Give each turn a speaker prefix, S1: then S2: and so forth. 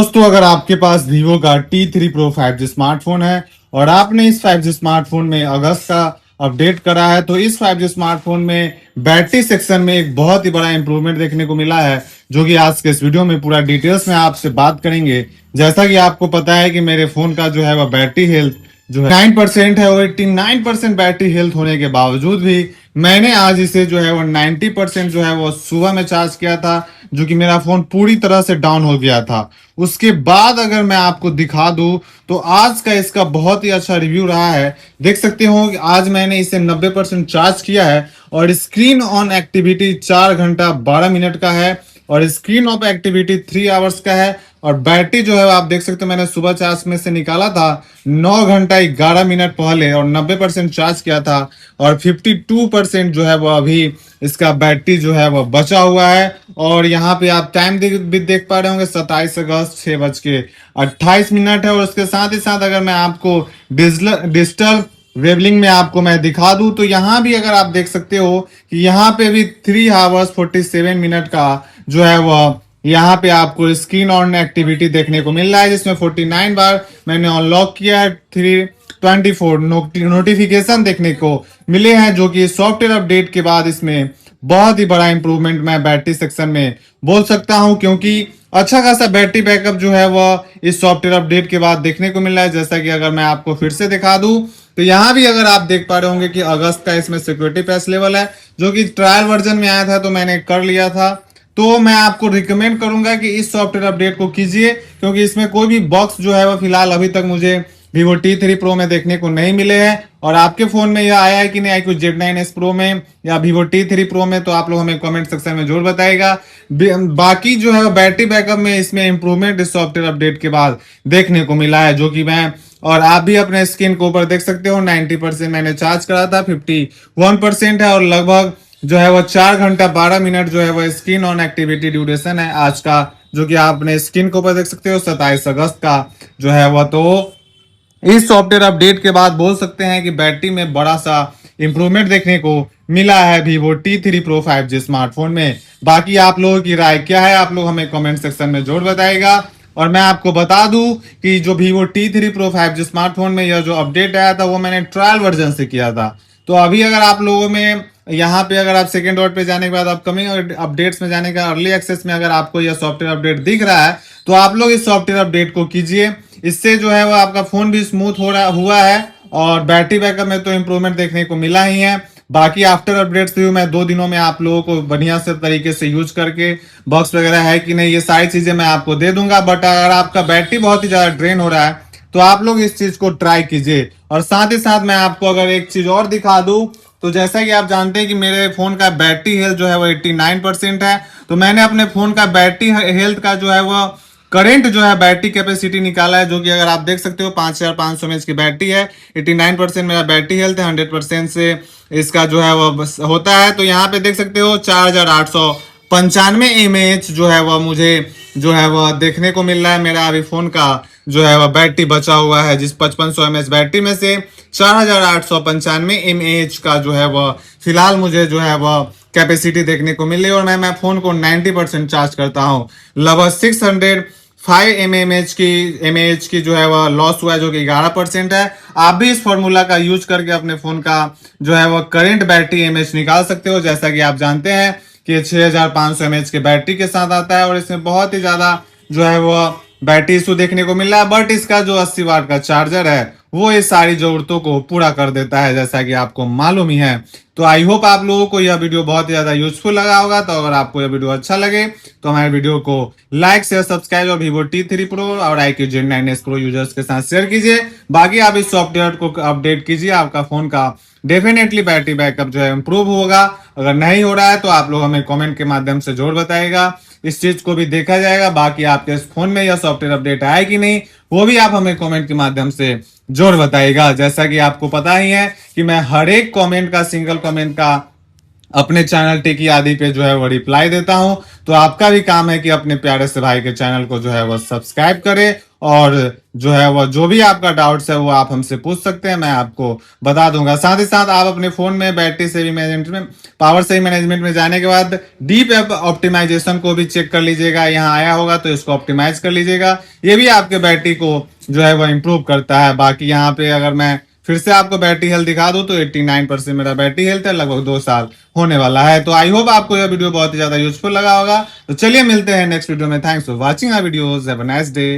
S1: दोस्तों, अगर आपके पास Vivo का T3 Pro 5G स्मार्टफोन है और आपने इस 5G स्मार्टफोन में अगस्त का अपडेट करा है, तो इस 5G स्मार्टफोन में बैटरी सेक्शन में एक बहुत ही बड़ा इंप्रूवमेंट देखने को मिला है, जो कि आज के इस वीडियो में पूरा डिटेल्स में आपसे बात करेंगे। जैसा कि आपको पता है कि मेरे फोन का जो है वह बैटरी हेल्थ जो है 9% है और 89% बैटरी हेल्थ होने के बावजूद भी मैंने आज इसे जो है वो 90% जो है वो सुबह में चार्ज किया था, जो कि मेरा फोन पूरी तरह से डाउन हो गया था। उसके बाद अगर मैं आपको दिखा दूं तो आज का इसका बहुत ही अच्छा रिव्यू रहा है। देख सकते हो कि आज मैंने इसे 90% चार्ज किया है और स्क्रीन ऑन एक्टिविटी 4 घंटा 12 मिनट का है और स्क्रीन ऑफ एक्टिविटी 3 आवर्स का है। और बैटरी जो है आप देख सकते हो, मैंने सुबह चार्ज में से निकाला था 9 घंटा 11 मिनट पहले और 90% चार्ज किया था और 52% जो है वो अभी इसका बैटरी जो है वो बचा हुआ है। और यहाँ पे आप टाइम भी देख पा रहे होंगे, 27 अगस्त 6:28 है। और उसके साथ ही साथ अगर मैं आपको डिजिटल वेवलिंग में आपको मैं दिखा दूं तो यहाँ भी अगर आप देख सकते हो कि यहाँ पे भी 3 आवर्स 47 मिनट का जो है वह यहाँ पे आपको स्क्रीन ऑन एक्टिविटी देखने को मिल रहा है, जिसमें 49 बार मैंने अनलॉक किया है। 324 नोटिफिकेशन देखने को मिले हैं, जो कि सॉफ्टवेयर अपडेट के बाद इसमें बहुत ही बड़ा इंप्रूवमेंट मैं बैटरी सेक्शन में बोल सकता हूं, क्योंकि अच्छा खासा बैटरी बैकअप जो है वह इस सॉफ्टवेयर अपडेट के बाद देखने को मिल रहा है। जैसा कि अगर मैं आपको फिर से दिखा दूं तो यहाँ भी अगर आप देख पा रहे होंगे कि अगस्त का इसमें सिक्योरिटी पैच लेवल है, जो कि ट्रायल वर्जन में आया था तो मैंने कर लिया था। तो मैं आपको रिकमेंड करूंगा कि इस सॉफ्टवेयर अपडेट को कीजिए, क्योंकि इसमें कोई भी बॉक्स जो है वो फिलहाल अभी तक मुझे Vivo T3 Pro में देखने को नहीं मिले हैं। और आपके फोन में यह आया है कि नहीं, iQOO Z9s Pro में या Vivo T3 Pro में, तो आप लोग हमें कमेंट सेक्शन में जरूर बताइएगा। बाकी जो है बैटरी बैकअप में इसमें इंप्रूवमेंट इस सॉफ्टवेयर अपडेट के बाद देखने को मिला है, जो कि मैं और आप भी अपने स्क्रीन के ऊपर देख सकते हो। 90% मैंने चार्ज करा था, 51% है और लगभग जो है वो 4 घंटा 12 मिनट जो है वो स्क्रीन ऑन एक्टिविटी ड्यूरेशन है आज का, जो कि आप अपने स्क्रीन के ऊपर देख सकते हो 27 अगस्त का जो है वो। तो इस सॉफ्टवेयर अपडेट के बाद बोल सकते हैं कि बैटरी में बड़ा सा इंप्रूवमेंट देखने को मिला है Vivo T3 Pro 5G smartphone में। बाकी आप लोगों की राय क्या है, आप लोग हमें कमेंट सेक्शन में जरूर बताइएगा। और मैं आपको बता दूं कि जो Vivo T3 Pro 5G smartphone में यह जो अपडेट आया था वो मैंने ट्रायल वर्जन से किया था। तो अभी अगर आप लोगों में यहाँ पे अगर आप सेकेंड डॉट पे जाने के बाद अपकमिंग अपडेट्स में जाने का अर्ली एक्सेस में अगर आपको यह सॉफ्टवेयर अपडेट दिख रहा है, तो आप लोग इस सॉफ्टवेयर अपडेट को कीजिए। इससे जो है वो आपका फोन भी स्मूथ हुआ है और बैटरी बैकअप में तो इंप्रूवमेंट देखने को मिला ही है। बाकी आफ्टर अपडेट्स भी मैं 2 दिनों में आप लोगों को बढ़िया से तरीके से यूज करके बग्स वगैरह है कि नहीं, ये सारी चीजें मैं आपको दे दूंगा। बट अगर आपका बैटरी बहुत ही ज्यादा ड्रेन हो रहा है तो आप लोग इस चीज को ट्राई कीजिए। और साथ ही साथ मैं आपको अगर एक चीज और दिखा दूं तो जैसा कि आप जानते हैं कि मेरे फोन का बैटरी हेल्थ जो है वो 89% है, तो मैंने अपने फोन का बैटरी हेल्थ का जो है वो करंट जो है बैटरी कैपेसिटी निकाला है, जो कि अगर आप देख सकते हो 5500 mAh की बैटरी है। 89% मेरा बैटरी हेल्थ है, 100% से इसका जो है वो होता है। तो यहाँ पे देख सकते हो 4895 mAh जो है वह मुझे जो है वह देखने को मिल रहा है। मेरा अभी फोन का जो है वह बैटरी बचा हुआ है, जिस 5500 mAh बैटरी में से 4895 mAh का जो है वह फिलहाल मुझे जो है वह कैपेसिटी देखने को मिली। और मैं फोन को 90% चार्ज करता हूँ। लगभग 605 mAh की जो है वह लॉस हुआ है, जो कि 11% है। आप भी इस फॉर्मूला का यूज करके अपने फोन का जो है वह करंट बैटरी mAh निकाल सकते हो। जैसा कि आप जानते हैं कि 6500 mAh के बैटरी के साथ आता है और इसमें बहुत ही ज्यादा जो है वह बैटरी इशू देखने को मिल रहा है। बट इसका जो 80 वाट का चार्जर है वो ये सारी जरूरतों को पूरा कर देता है, जैसा कि आपको मालूम ही है। तो आई होप आप लोगों को यह वीडियो बहुत ही ज्यादा यूजफुल लगा होगा। तो अगर आपको यह वीडियो अच्छा लगे तो हमारे वीडियो को लाइक शेयर सब्सक्राइब और Vivo T3 Pro और iQOO Z9s Pro यूजर्स के साथ शेयर कीजिए। बाकी आप इस सॉफ्टवेयर को अपडेट कीजिए, आपका फोन का डेफिनेटली बैटरी बैकअप जो है इंप्रूव होगा। अगर नहीं हो रहा है तो आप लोग हमें कमेंट के माध्यम से जरूर बताइएगा, इस चीज को भी देखा जाएगा। बाकी आपके फोन में यह सॉफ्टवेयर अपडेट आया कि नहीं, वो भी आप हमें कमेंट के माध्यम से जरूर बताइएगा। जैसा कि आपको पता ही है कि मैं हर एक कमेंट का, सिंगल कमेंट का अपने चैनल टेकी आदि पे जो है वो रिप्लाई देता हूं। तो आपका भी काम है कि अपने प्यारे से भाई के चैनल को जो है वो सब्सक्राइब करें, और जो है वो जो भी आपका डाउट्स है वो आप हमसे पूछ सकते हैं, मैं आपको बता दूंगा। साथ ही साथ आप अपने फोन में बैटरी सेविंग मैनेजमेंट में, पावर सेविंग मैनेजमेंट में जाने के बाद डीप ऐप ऑप्टिमाइजेशन को भी चेक कर लीजिएगा। यहाँ आया होगा तो इसको ऑप्टिमाइज कर लीजिएगा, ये भी आपके बैटरी को जो है वो इम्प्रूव करता है। बाकी यहाँ पे अगर मैं फिर से आपको बैटरी हेल्थ दिखा दूं तो 89% मेरा बैटरी हेल्थ है, लगभग 2 साल होने वाला है। तो आई होप आपको यह वीडियो बहुत ही ज्यादा यूजफुल लगा होगा। तो चलिए मिलते हैं नेक्स्ट वीडियो में। Thanks for watching our videos, have a nice day.